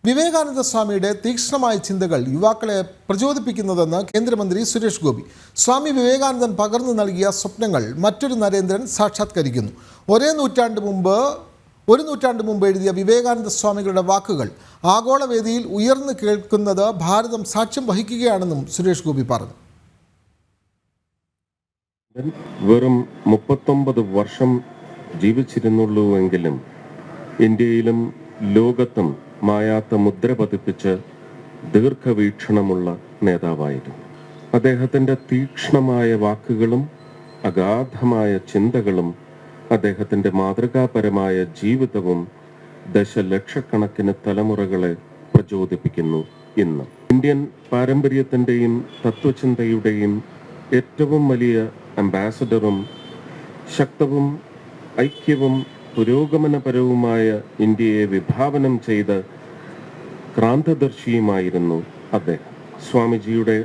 വിവേകാനന്ദ സ്വാമിയുടെ തീക്ഷ്ണമായ ചിന്തകൾ യുവാക്കളെ പ്രചോദിപ്പിക്കുന്നതെന്ന് കേന്ദ്രമന്ത്രി സുരേഷ് ഗോപി. സ്വാമി വിവേകാനന്ദൻ പകർന്നു നൽകിയ സ്വപ്നങ്ങൾ മറ്റൊരു നരേന്ദ്രൻ സാക്ഷാത്കരിക്കുന്നു. ഒരു നൂറ്റാണ്ട് മുമ്പ് എഴുതിയ വിവേകാനന്ദ സ്വാമികളുടെ വാക്കുകൾ ആഗോളവേദിയിൽ ഉയർന്നു കേൾക്കുന്നത് ഭാരതം സാക്ഷ്യം വഹിക്കുകയാണെന്നും സുരേഷ് ഗോപി പറഞ്ഞു. വെറും 39 വർഷം ജീവിച്ചിരുന്നുള്ളൂവെങ്കിലും ഇന്ത്യയിലും ലോകത്തും മായാത്ത മുദ്ര പതിപ്പിച്ച് ദീർഘവീക്ഷണമുള്ള നേതാവായിരുന്നു. അദ്ദേഹത്തിൻ്റെ തീക്ഷ്ണമായ വാക്കുകളും അഗാധമായ ചിന്തകളും അദ്ദേഹത്തിൻ്റെ മാതൃകാപരമായ ജീവിതവും ദശലക്ഷക്കണക്കിന് തലമുറകളെ പ്രചോദിപ്പിക്കുന്നു. ഇന്ന് ഇന്ത്യൻ പാരമ്പര്യത്തിൻ്റെയും തത്വചിന്തയുടെയും ഏറ്റവും വലിയ അംബാസഡറും ശക്തവും ഐക്യവും പുരോഗമനപരവുമായ ഇന്ത്യയെ വിഭാവനം ചെയ്ത ക്രാന്തദർശിയുമായിരുന്നു അദ്ദേഹം. സ്വാമിജിയുടെ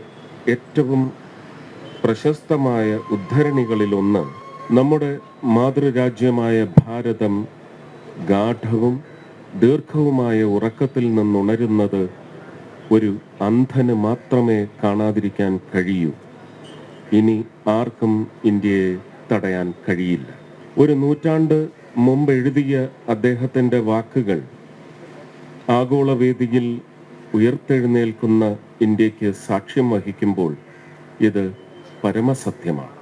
ഏറ്റവും പ്രശസ്തമായ ഉദ്ധരണികളിലൊന്ന്, നമ്മുടെ മാതൃരാജ്യമായ ഭാരതം ഗാഢവും ദീർഘവുമായ ഉറക്കത്തിൽ നിന്നുണരുന്നത് ഒരു അന്ധന് മാത്രമേ കാണാതിരിക്കാൻ കഴിയൂ. ഇനി ആർക്കും ഇന്ത്യയെ തടയാൻ കഴിയില്ല. ഒരു നൂറ്റാണ്ട് മുമ്പ് എഴുതിയ അദ്ദേഹത്തിൻ്റെ വാക്കുകൾ ആഗോളവേദിയിൽ ഉയർത്തെഴുന്നേൽക്കുന്ന ഇന്ത്യക്ക് സാക്ഷ്യം വഹിക്കുമ്പോൾ ഇത് പരമസത്യമാണ്.